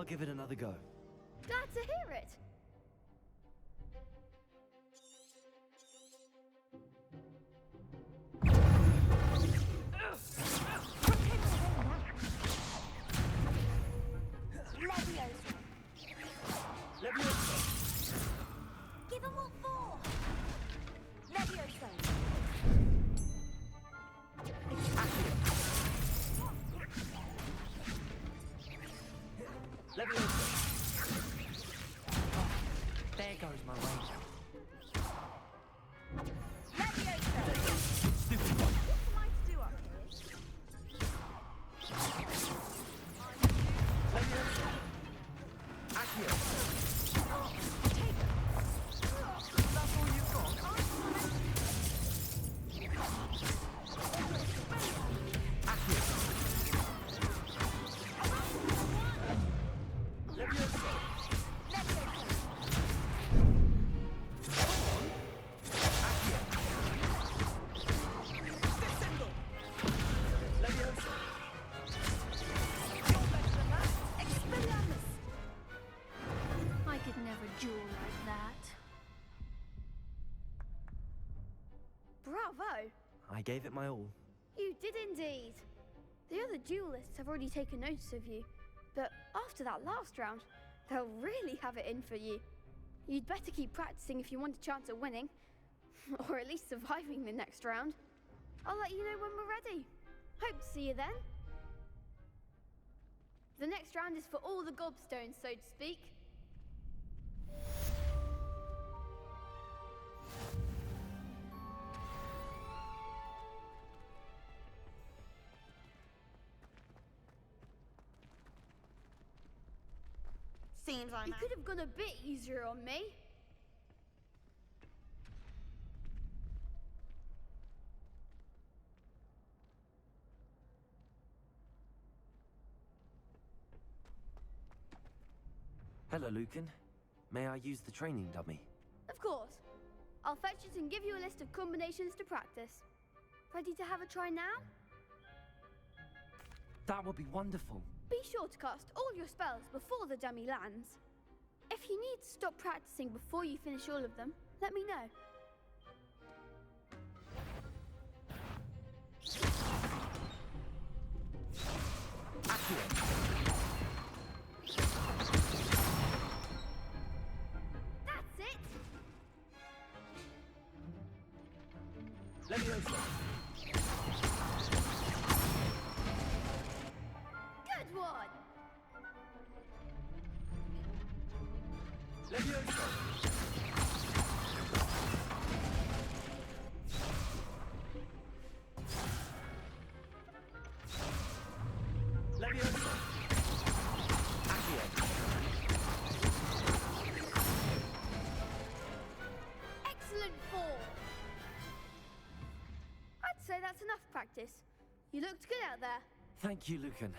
I'll give it another go. Glad to hear it. Give 'em all four! Levioso! There goes my ranger. Levioso! Stupid one. What am I to do up here? Accio. Take it! That's all you got? Accio. Levioso. Levioso. Expelliarmus! I could never duel like that. Bravo! I gave it my all. You did indeed. The other duelists have already taken notice of you, but after that last round, they'll really have it in for you. You'd better keep practicing if you want a chance at winning, or at least surviving the next round. I'll let you know when we're ready. Hope to see you then. The next round is for all the gobstones, so to speak. Seems I'm You could have gone a bit easier on me. Hello, Lucan. May I use the training dummy? Of course. I'll fetch it and give you a list of combinations to practice. Ready to have a try now? That would be wonderful. Be sure to cast all your spells before the dummy lands. If you need to stop practicing before you finish all of them, let me know. That's it! Levioso. Good one! Levioso. Levioso. Accio. Excellent fall! I'd say that's enough practice. You looked good out there. Thank you, Lucan.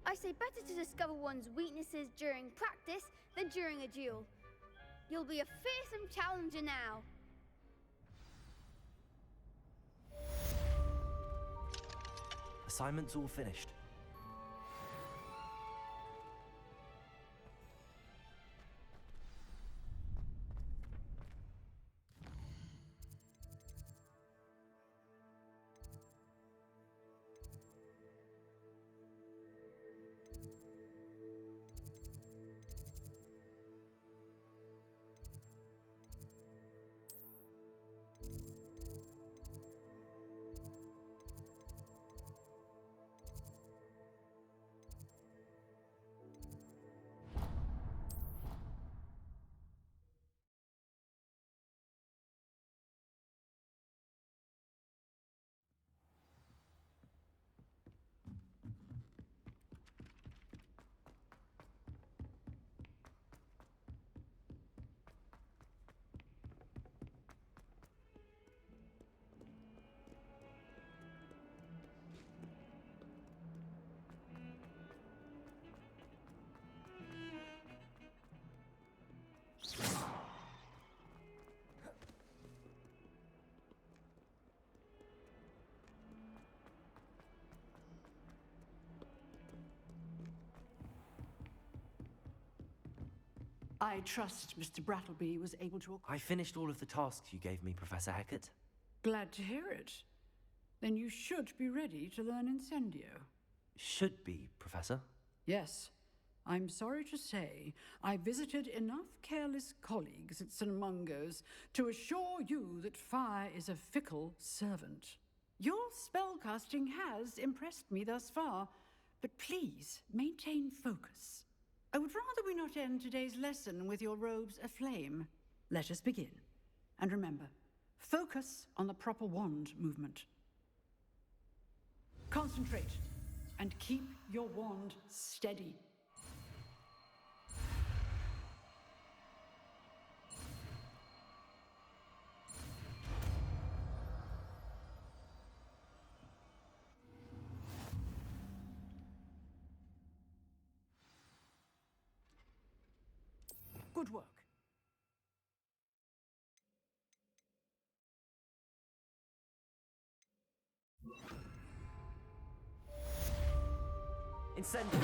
I say better to discover one's weaknesses during practice than during a duel. You'll be a fearsome challenger now. Assignment's all finished. I trust Mr. Brattleby was able to... I finished all of the tasks you gave me, Professor Hecat. Glad to hear it. Then you should be ready to learn Incendio. Should be, Professor. Yes. I'm sorry to say, I visited enough careless colleagues at St. Mungo's to assure you that fire is a fickle servant. Your spellcasting has impressed me thus far, but please maintain focus. I would rather we not end today's lesson with your robes aflame. Let us begin. And remember, focus on the proper wand movement. Concentrate, and keep your wand steady. Good work. Incendio!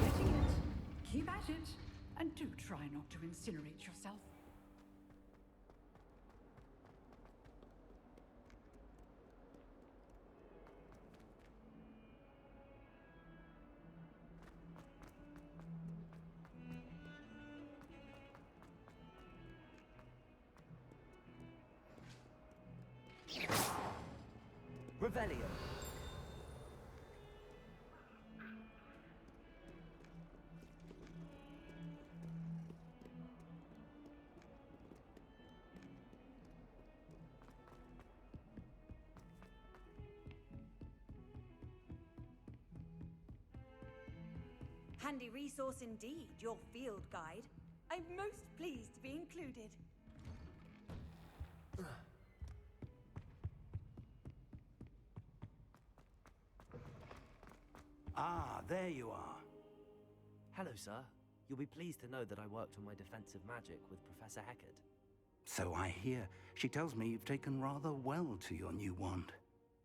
Getting it. Keep at it. And do try not to incinerate yourself. Revelio! Handy resource indeed, your field guide. I'm most pleased to be included. Ah, there you are. Hello, sir. You'll be pleased to know that I worked on my defensive magic with Professor Hecat. So I hear. She tells me you've taken rather well to your new wand.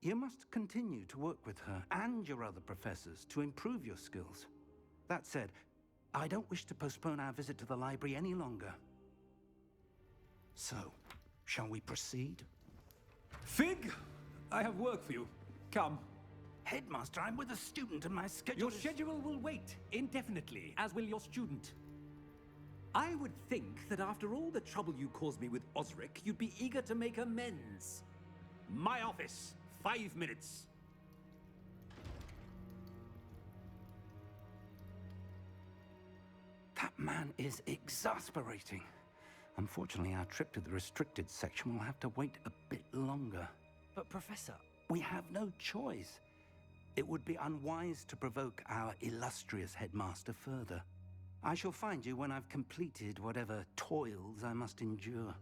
You must continue to work with her and your other professors to improve your skills. That said, I don't wish to postpone our visit to the library any longer. So, shall we proceed? Fig, I have work for you. Come. Headmaster, I'm with a student and my schedule Your is... schedule will wait indefinitely, as will your student. I would think that after all the trouble you caused me with Osric, you'd be eager to make amends. My office, 5 minutes. That man is exasperating. Unfortunately, our trip to the restricted section will have to wait a bit longer. But, Professor... We have no choice. It would be unwise to provoke our illustrious headmaster further. I shall find you when I've completed whatever toils I must endure.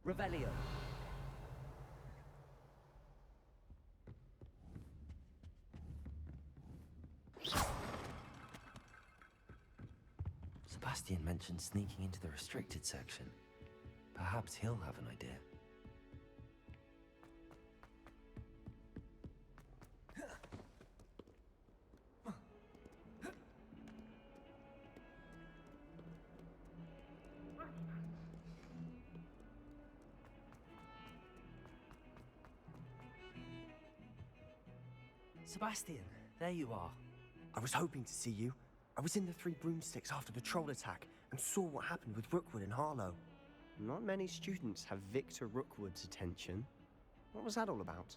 Revelio! Sebastian mentioned sneaking into the restricted section. Perhaps he'll have an idea. Sebastian, there you are. I was hoping to see you. I was in the Three Broomsticks after the troll attack and saw what happened with Rookwood and Harlow. Not many students have Victor Rookwood's attention. What was that all about?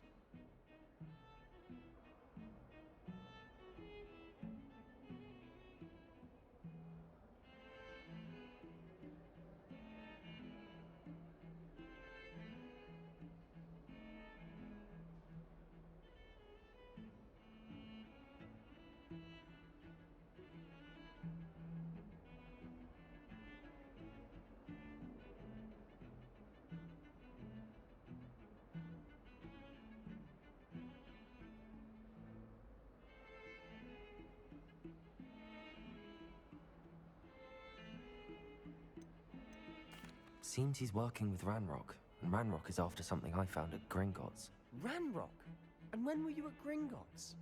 Seems he's working with Ranrock, and Ranrock is after something I found at Gringotts. Ranrock? And when were you at Gringotts?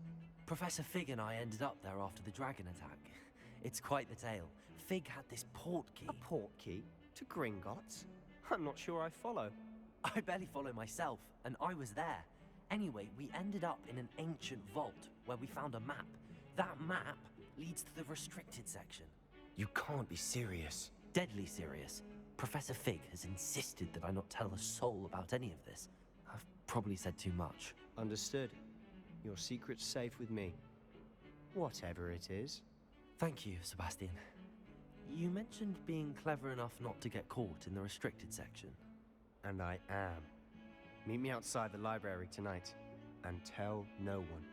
Professor Fig and I ended up there after the dragon attack. It's quite the tale. Fig had this port key. A port key? To Gringotts? I'm not sure I follow. I barely follow myself, and I was there. Anyway, we ended up in an ancient vault where we found a map. That map leads to the restricted section. You can't be serious. Deadly serious. Professor Fig has insisted that I not tell a soul about any of this. I've probably said too much. Understood. Your secret's safe with me. Whatever it is. Thank you, Sebastian. You mentioned being clever enough not to get caught in the restricted section. And I am. Meet me outside the library tonight, and tell no one.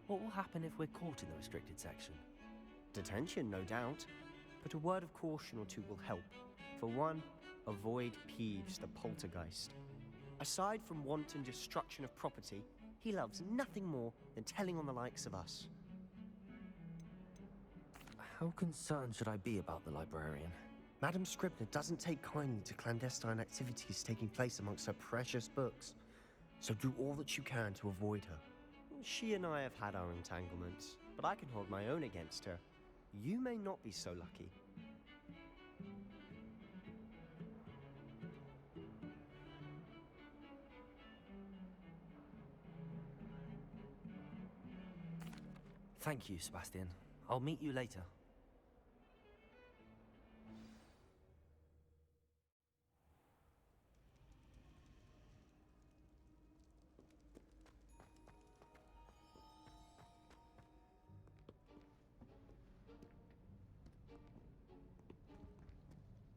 What will happen if we're caught in the restricted section? Detention, no doubt. But a word of caution or two will help. For one, avoid Peeves the poltergeist. Aside from wanton destruction of property, he loves nothing more than telling on the likes of us. How concerned should I be about the librarian? Madame Scribner doesn't take kindly to clandestine activities taking place amongst her precious books. So do all that you can to avoid her. She and I have had our entanglements, but I can hold my own against her. You may not be so lucky. Thank you, Sebastian. I'll meet you later.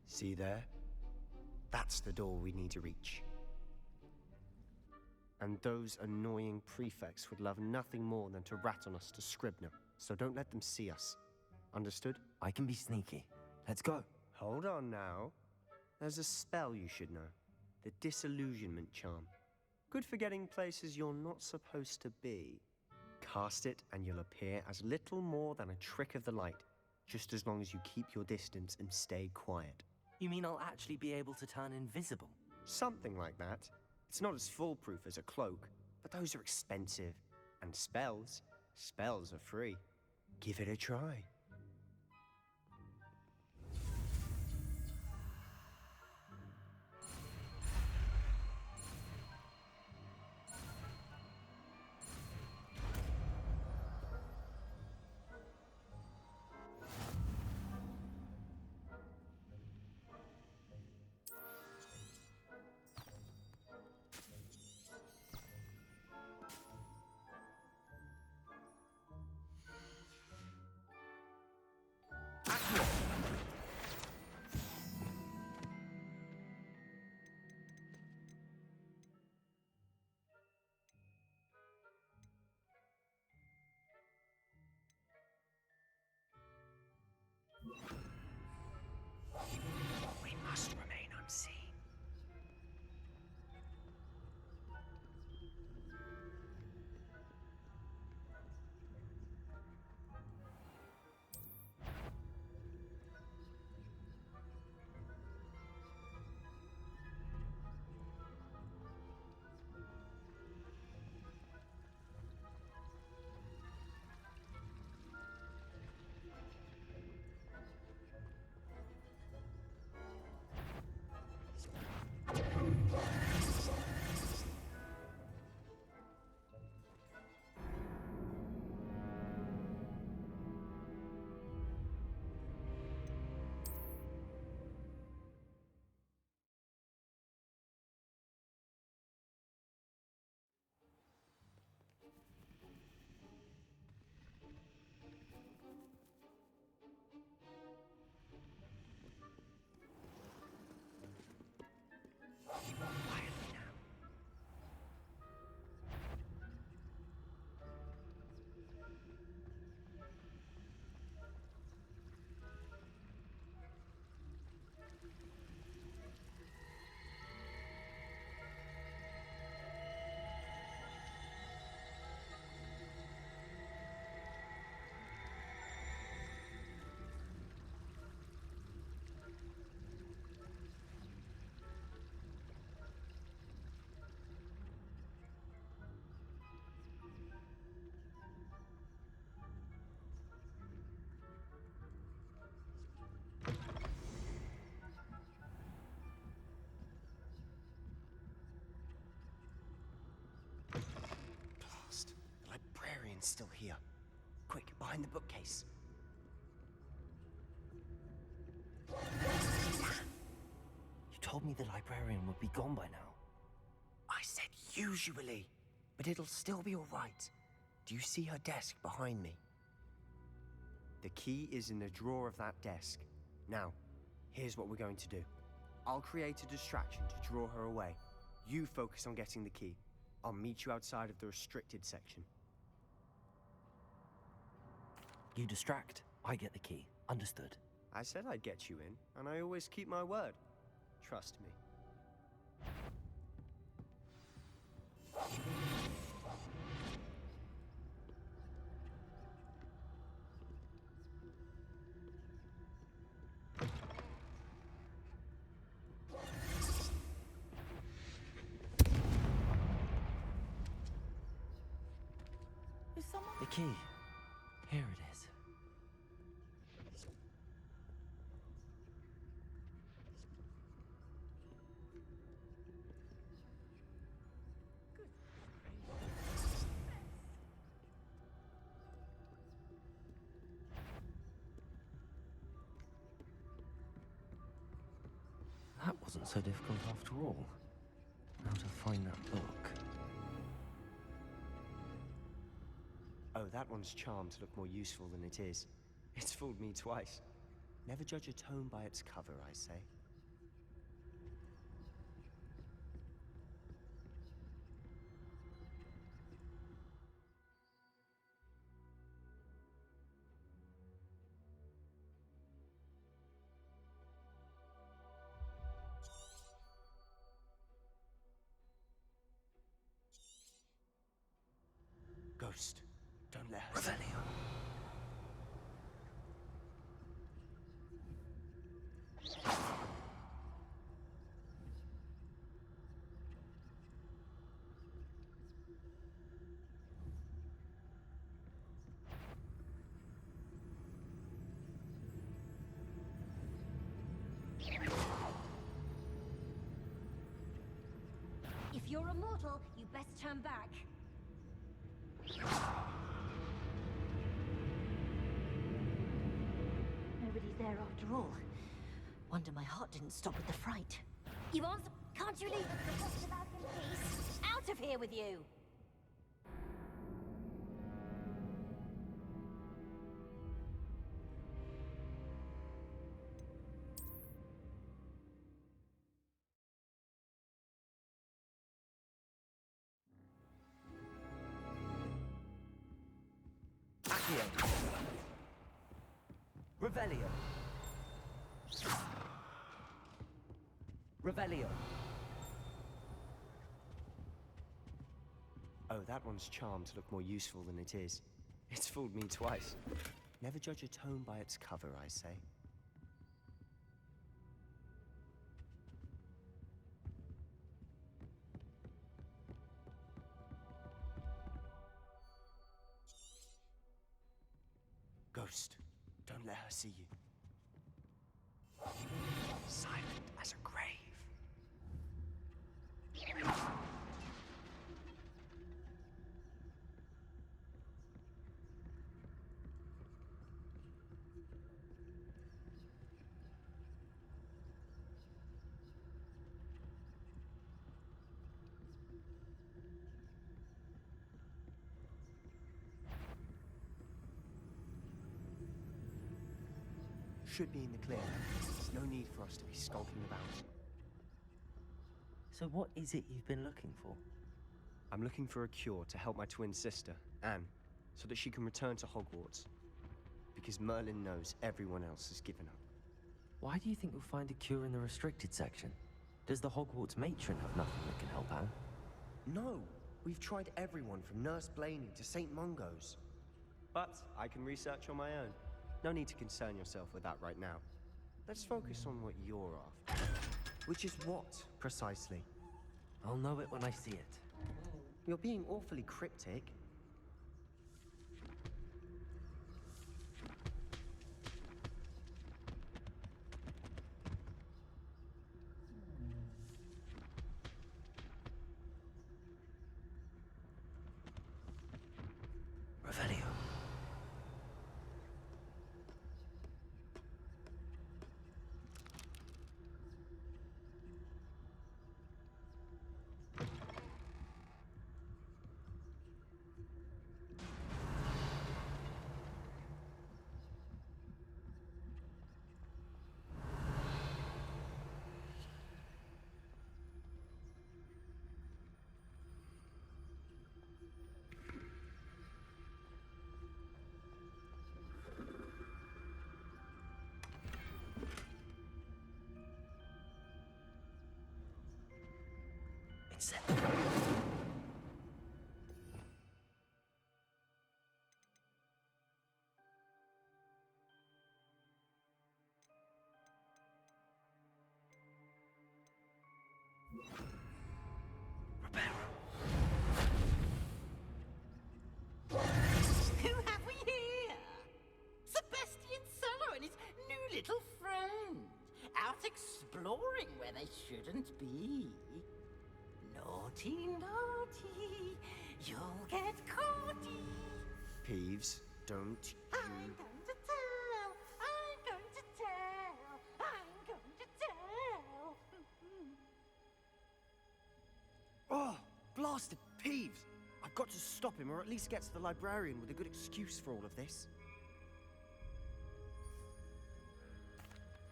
See there? That's the door we need to reach. And those annoying prefects would love nothing more than to rat on us to Scribner, so don't let them see us. Understood? I can be sneaky. Let's go. Hold on now. There's a spell you should know. The Disillusionment Charm. Good for getting places you're not supposed to be. Cast it and you'll appear as little more than a trick of the light, just as long as you keep your distance and stay quiet. You mean I'll actually be able to turn invisible? Something like that. It's not as foolproof as a cloak, but those are expensive. And spells are free. Give it a try. behind the bookcase. You told me the librarian would be gone by now. I said usually, but it'll still be all right. Do you see her desk behind me? The key is in the drawer of that desk. Now, here's what we're going to do. I'll create a distraction to draw her away. You focus on getting the key. I'll meet you outside of the restricted section. You distract, I get the key. Understood. I said I'd get you in, and I always keep my word. Trust me. Is someone... The key. Here it is. That wasn't so difficult after all. Now to find that book. Oh, that one's charmed to look more useful than it is. It's fooled me twice. Never judge a tome by its cover, I say. Ghost, don't let her... Revelio. If you're a mortal, you best turn back. Nobody's there after all. Wonder my heart didn't stop with the fright. You answer... Can't you leave us the rest of us in peace? Out of here with you! Accio. Revelio. Revelio. Oh, that one's charmed to look more useful than it is. It's fooled me twice. Never judge a tome by its cover, I say. Ghost, don't let her see you. Silent as a grave. Should be in the clear. There's no need for us to be skulking about. So what is it you've been looking for? I'm looking for a cure to help my twin sister, Anne, so that she can return to Hogwarts. Because Merlin knows everyone else has given up. Why do you think you'll find a cure in the restricted section? Does the Hogwarts matron have nothing that can help Anne? No! We've tried everyone from Nurse Blaney to St. Mungo's. But I can research on my own. No need to concern yourself with that right now. Let's focus on what you're after. Which is what, precisely? I'll know it when I see it. You're being awfully cryptic. Revelio. mindset. Who have we here? Sebastian Solo and his new little friend. Out exploring where they shouldn't be. Naughty, naughty. You'll get caughty. Peeves, don't I'm going to tell. I'm going to tell. I'm going to tell. Oh, blasted Peeves! I've got to stop him, or at least get to the librarian with a good excuse for all of this.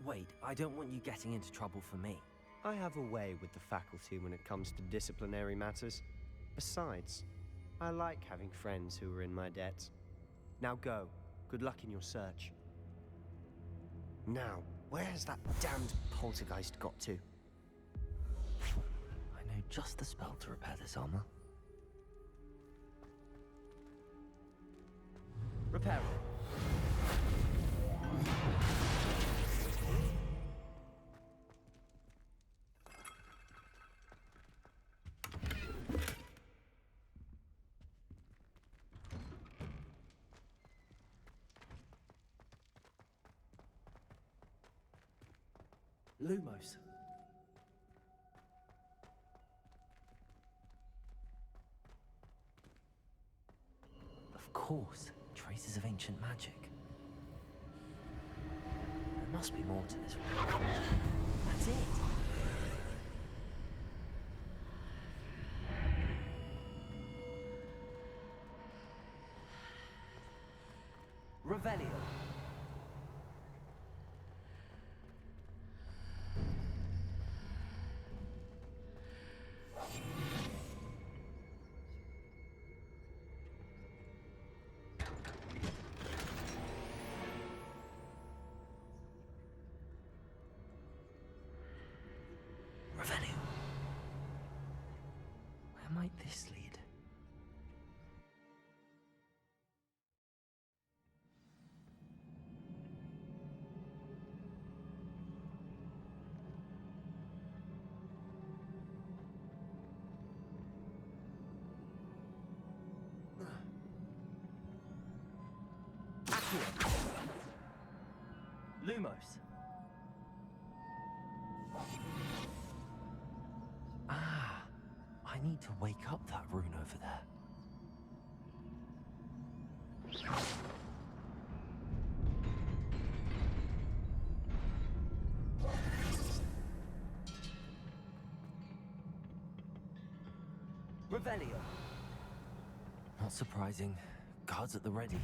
Wait, I don't want you getting into trouble for me. I have a way with the faculty when it comes to disciplinary matters. Besides, I like having friends who are in my debt. Now go. Good luck in your search. Now, where has that damned poltergeist got to? I know just the spell to repair this armor. Repair it. Lumos. Of course, traces of ancient magic. There must be more to this one. That's it. Revelio. Revelio. Where might this lead? Accio. Lumos. Ah, I need to wake up that rune over there. Revelio. Not surprising. Guards at the ready.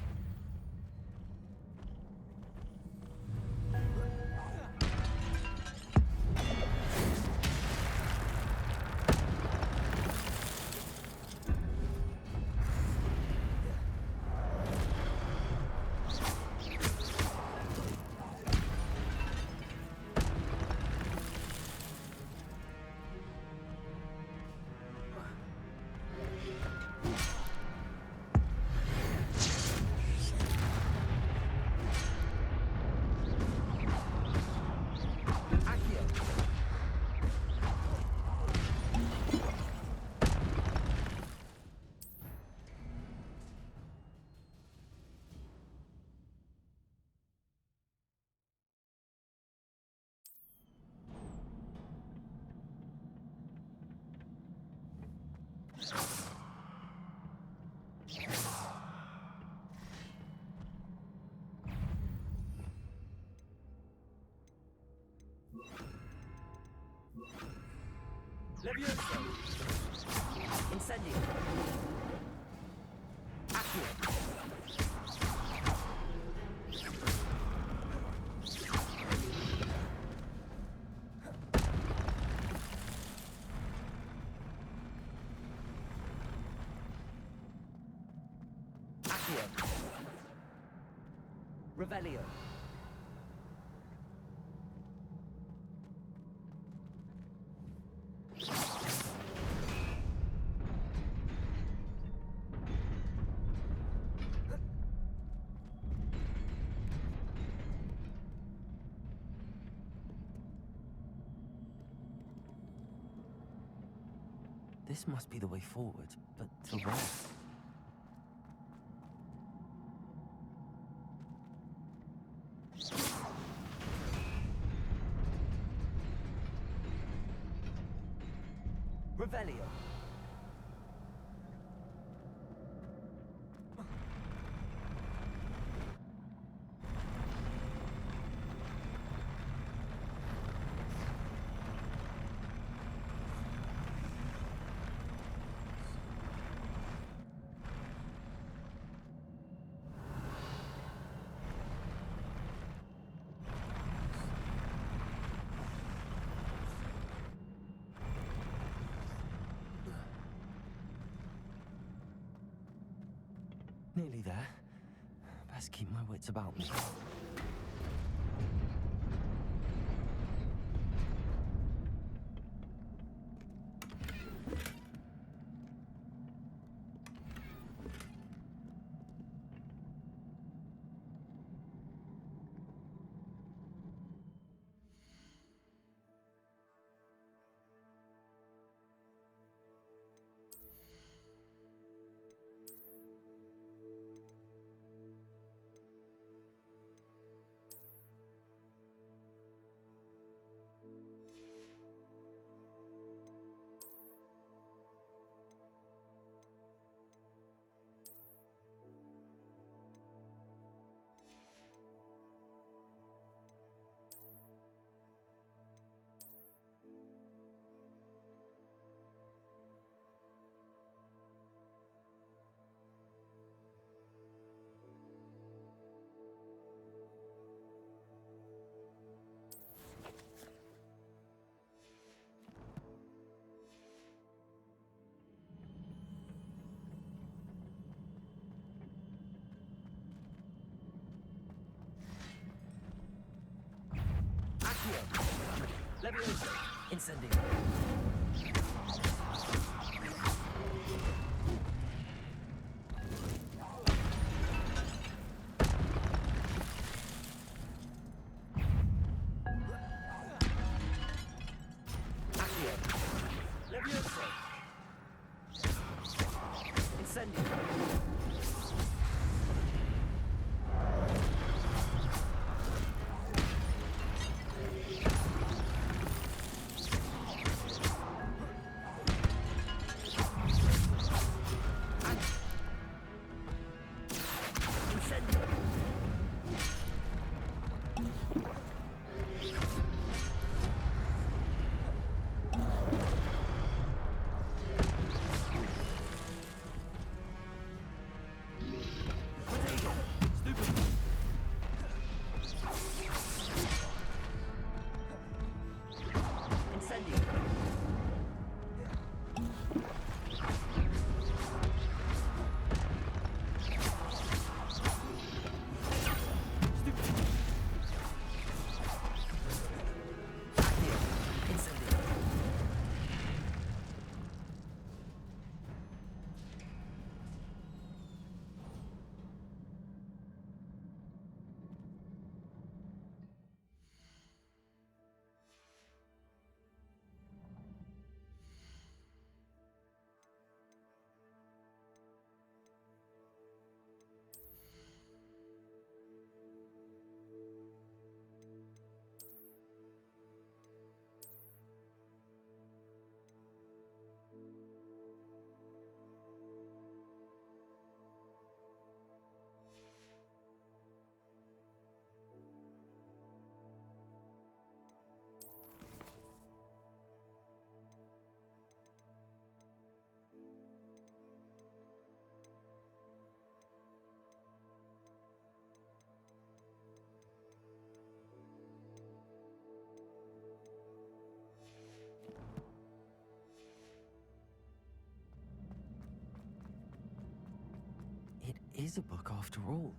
Levioso. Incendio. Accio. Accio. Revelio. This must be the way forward, but to where? Revelio. Nearly there. Best keep my wits about me. Levioso. Incendio. Accio. Levioso. Incendio. It is a book after all.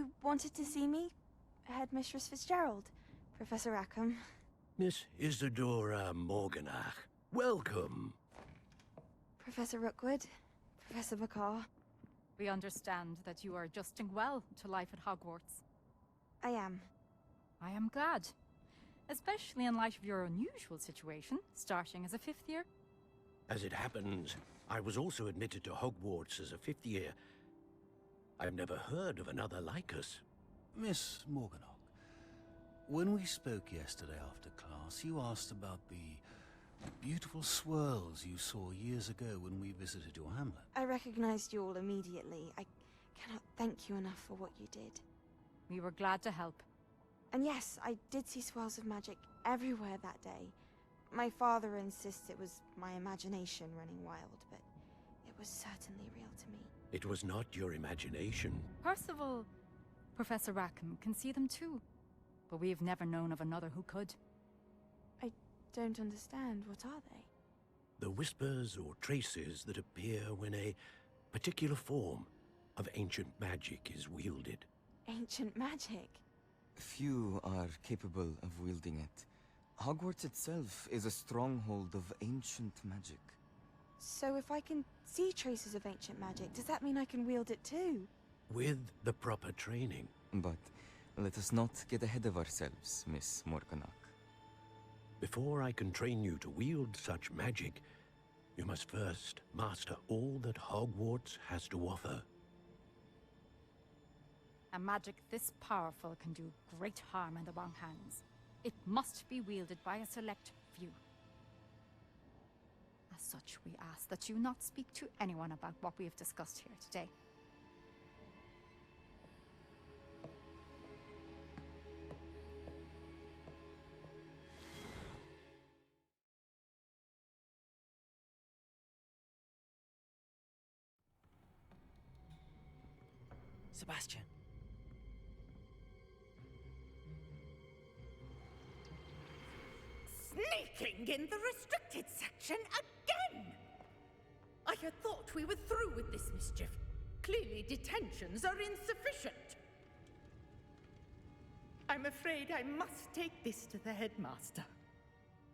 You wanted to see me? Headmistress Fitzgerald, Professor Rackham. Miss Isadora Morganach, welcome. Professor Rookwood, Professor McCaw. We understand that you are adjusting well to life at Hogwarts. I am. I am glad. Especially in light of your unusual situation, starting as a 5th year. As it happens, I was also admitted to Hogwarts as a 5th year. I've never heard of another like us. Miss Morganach, when we spoke yesterday after class, you asked about the beautiful swirls you saw years ago when we visited your hamlet. I recognized you all immediately. I cannot thank you enough for what you did. We were glad to help. And yes, I did see swirls of magic everywhere that day. My father insists it was my imagination running wild, but it was certainly real to me. It was not your imagination. Percival, Professor Rackham can see them too. But we have never known of another who could. I don't understand. What are they? The whispers or traces that appear when a particular form of ancient magic is wielded. Ancient magic? Few are capable of wielding it. Hogwarts itself is a stronghold of ancient magic. So if I can see traces of ancient magic, does that mean I can wield it too? With the proper training. But let us not get ahead of ourselves, Miss Morganach. Before I can train you to wield such magic, you must first master all that Hogwarts has to offer. A magic this powerful can do great harm in the wrong hands. It must be wielded by a select few. As such, we ask that you not speak to anyone about what we have discussed here today. Sebastian. Sneaking in the restricted section again! I had thought we were through with this mischief. Clearly detentions are insufficient. I'm afraid I must take this to the headmaster.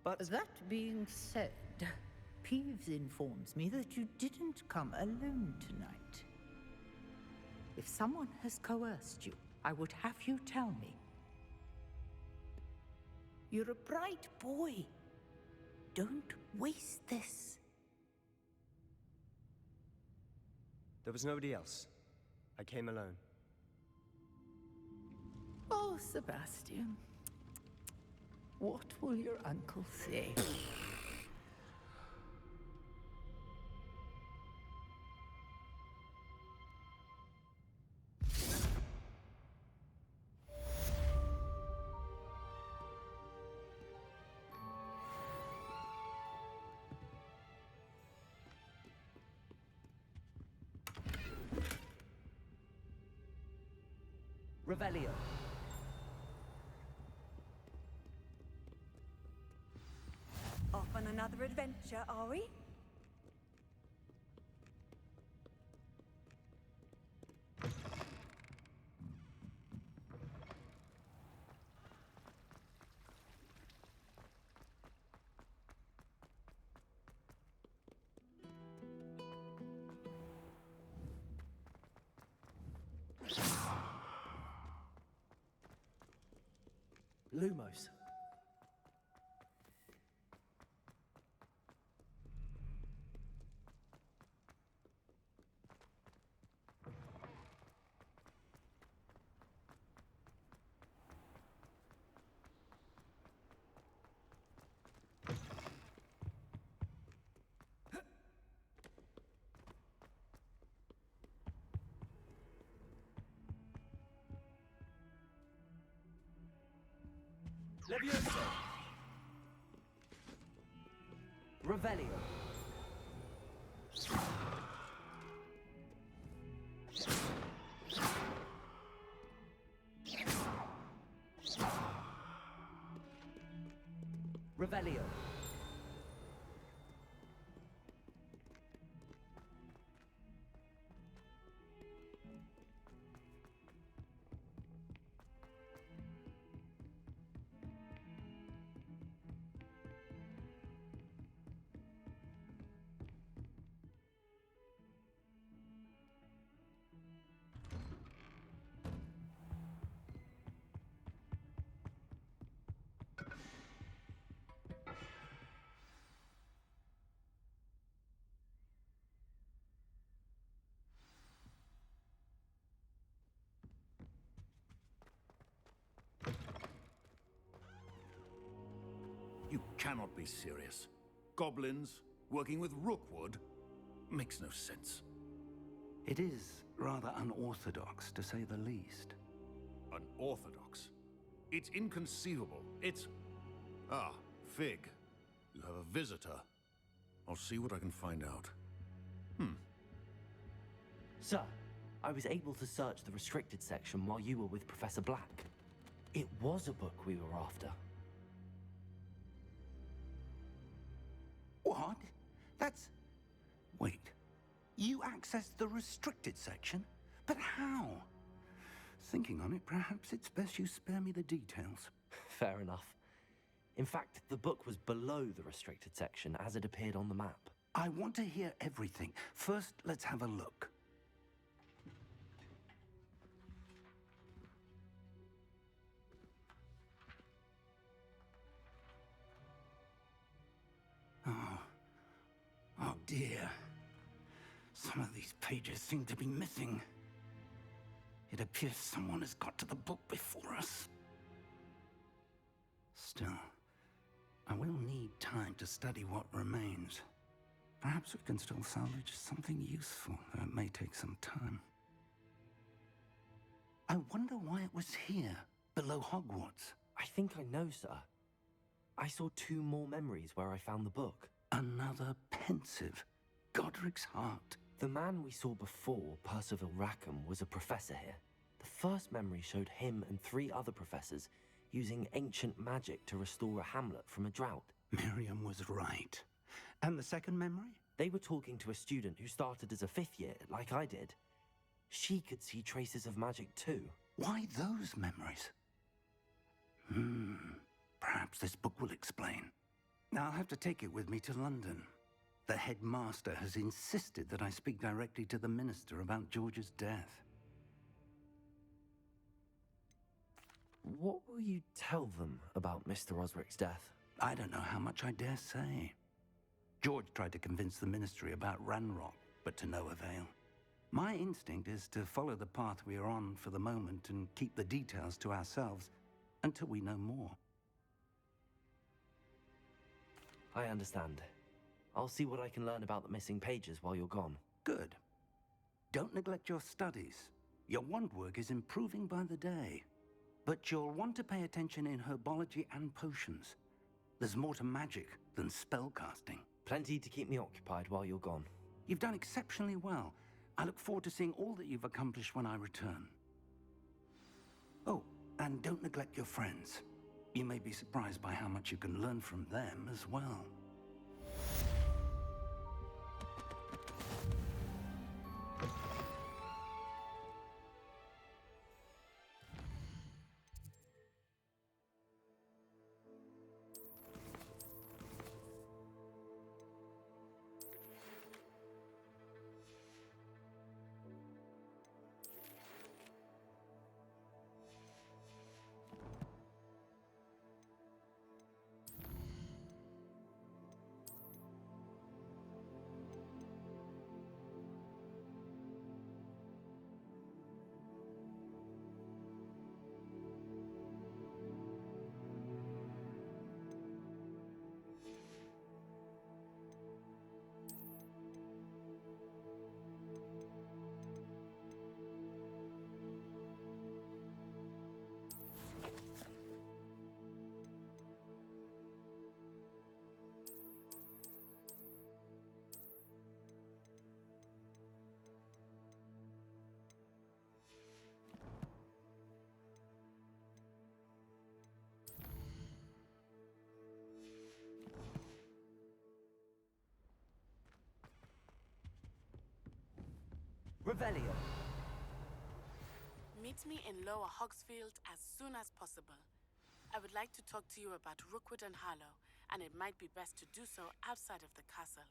But that being said, Peeves informs me that you didn't come alone tonight. If someone has coerced you, I would have you tell me. You're a bright boy. Don't waste this. there was nobody else. I came alone. Oh, Sebastian. What will your uncle say? Revelio. Off on another adventure, are we? Lumos. Leviosa! Revelio. Revelio. You cannot be serious. Goblins working with Rookwood makes no sense. It is rather unorthodox, to say the least. Unorthodox? It's inconceivable. It's... Ah, Fig. You have a visitor. I'll see what I can find out. Sir, I was able to search the restricted section while you were with Professor Black. It was a book we were after. What? That's... Wait. You accessed the restricted section? But how? Thinking on it, perhaps it's best you spare me the details. Fair enough. In fact, the book was below the restricted section as it appeared on the map. I want to hear everything. First, let's have a look. Oh dear. Some of these pages seem to be missing. It appears someone has got to the book before us. Still, I will need time to study what remains. Perhaps we can still salvage something useful, though it may take some time. I wonder why it was here, below Hogwarts. I think I know, sir. I saw 2 more memories where I found the book. Another pensive. Godric's heart. The man we saw before, Percival Rackham, was a professor here. The first memory showed him and 3 other professors using ancient magic to restore a hamlet from a drought. Miriam was right. And the second memory? They were talking to a student who started as a 5th year, like I did. She could see traces of magic too. Why those memories? Perhaps this book will explain. Now I'll have to take it with me to London. The headmaster has insisted that I speak directly to the minister about George's death. What will you tell them about Mr. Osric's death? I don't know how much I dare say. George tried to convince the ministry about Ranrock, but to no avail. My instinct is to follow the path we are on for the moment and keep the details to ourselves until we know more. I understand. I'll see what I can learn about the missing pages while you're gone. Good. Don't neglect your studies. Your wand work is improving by the day. But you'll want to pay attention in herbology and potions. There's more to magic than spellcasting. Plenty to keep me occupied while you're gone. You've done exceptionally well. I look forward to seeing all that you've accomplished when I return. Oh, and don't neglect your friends. You may be surprised by how much you can learn from them as well. Revelio. Meet me in Lower Hogsfield as soon as possible. I would like to talk to you about Rookwood and Harlow, and it might be best to do so outside of the castle.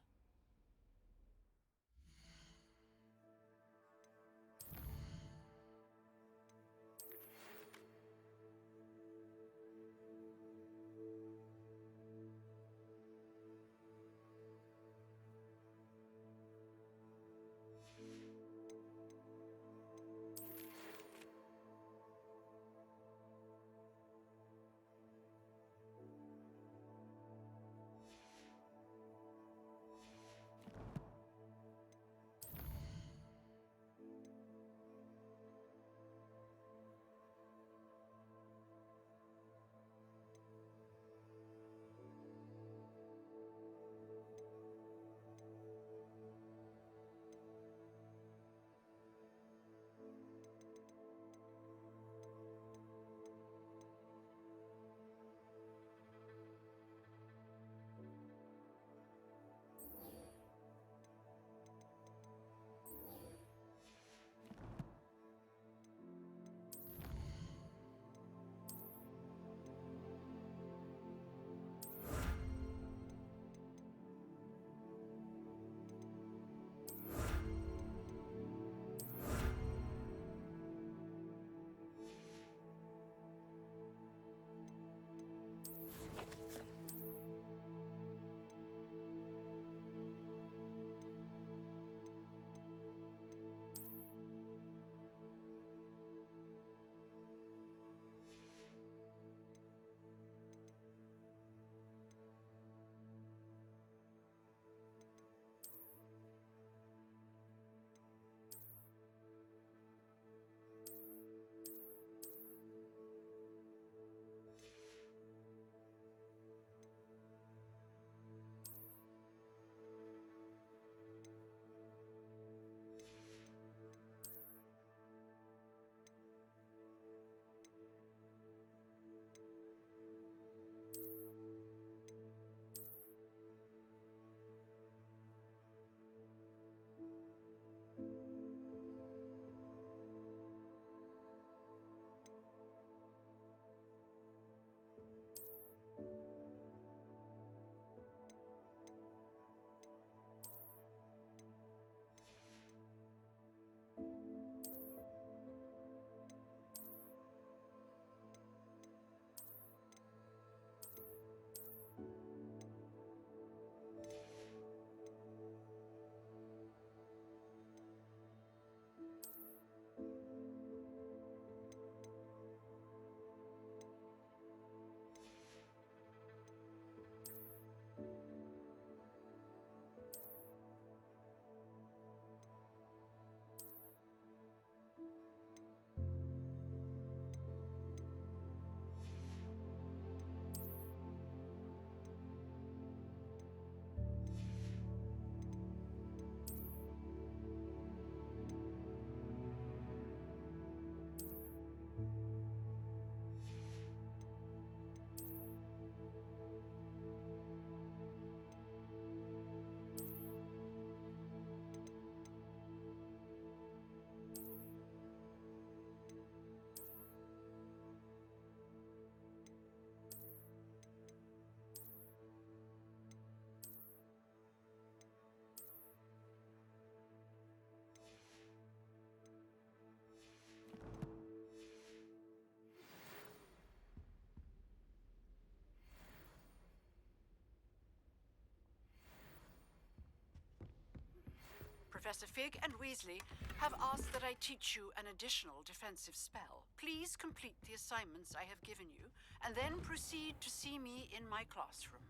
Professor Fig and Weasley have asked that I teach you an additional defensive spell. Please complete the assignments I have given you, and then proceed to see me in my classroom.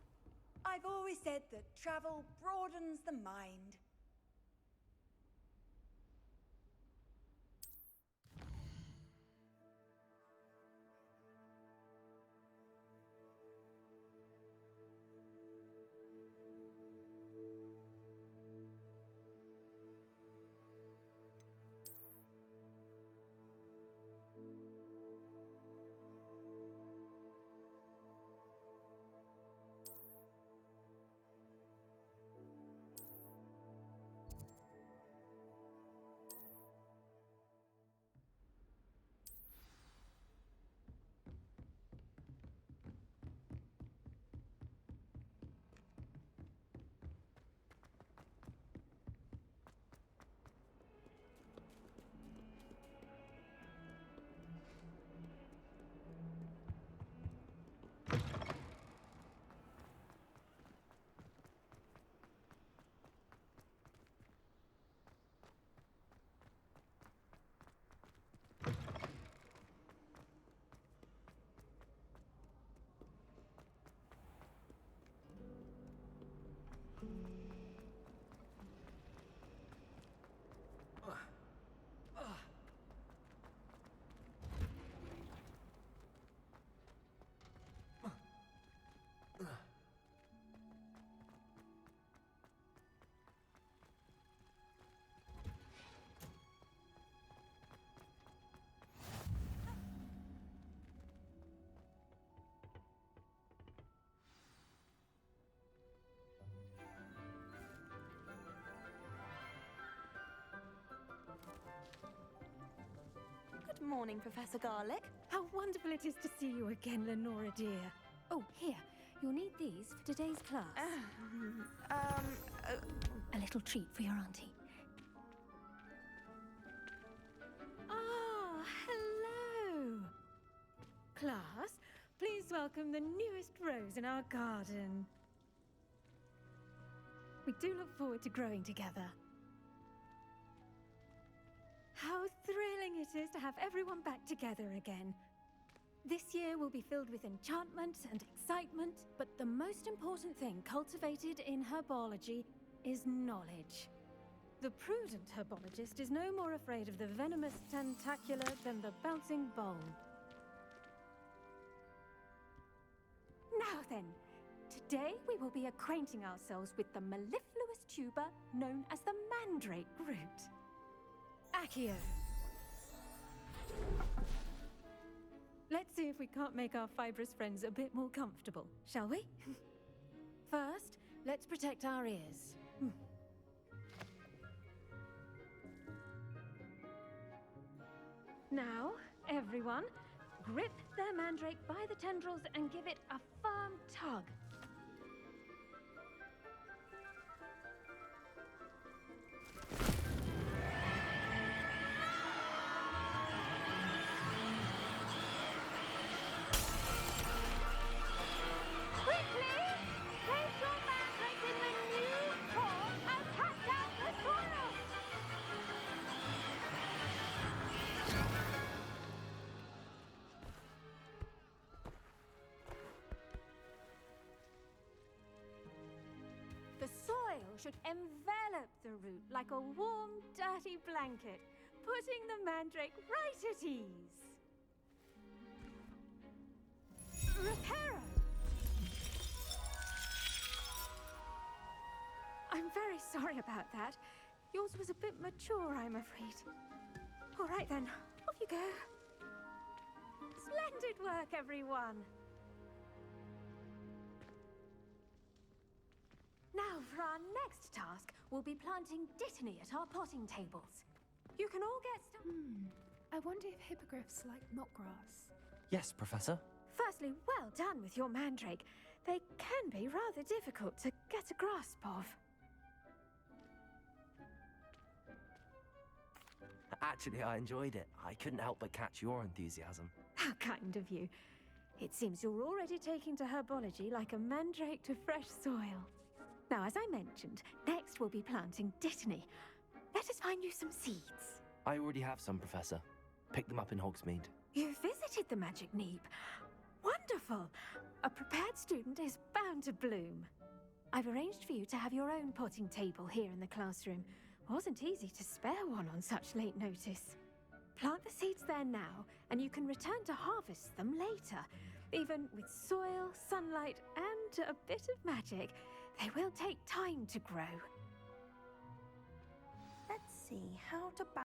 I've always said that travel broadens the mind. Good morning, Professor Garlick. How wonderful it is to see you again, Lenora dear. Oh, here. You'll need these for today's class. A little treat for your auntie. Ah, hello. Class, please welcome the newest rose in our garden. We do look forward to growing together. How thrilling it is to have everyone back together again. This year will be filled with enchantment and excitement, but the most important thing cultivated in herbology is knowledge. The prudent herbologist is no more afraid of the venomous tentacular than the bouncing bowl. Now then, today we will be acquainting ourselves with the mellifluous tuber known as the mandrake root. Accio. Let's see if we can't make our fibrous friends a bit more comfortable, shall we? First, let's protect our ears. Now, everyone, grip their mandrake by the tendrils and give it a firm tug. The soil should envelop the root like a warm, dirty blanket, putting the mandrake right at ease. Reparo! I'm very sorry about that. Yours was a bit mature, I'm afraid. All right then, off you go. Splendid work, everyone! Now, for our next task, we'll be planting dittany at our potting tables. You can all get I wonder if hippogriffs like knotgrass. Yes, Professor. Firstly, well done with your mandrake. They can be rather difficult to get a grasp of. Actually, I enjoyed it. I couldn't help but catch your enthusiasm. How kind of you. It seems you're already taking to herbology like a mandrake to fresh soil. Now, as I mentioned, next we'll be planting dittany. Let us find you some seeds. I already have some, Professor. Picked them up in Hogsmeade. You visited the Magic Neep. Wonderful! A prepared student is bound to bloom. I've arranged for you to have your own potting table here in the classroom. Wasn't easy to spare one on such late notice. Plant the seeds there now, and you can return to harvest them later. Even with soil, sunlight, and a bit of magic, they will take time to grow. Let's see how to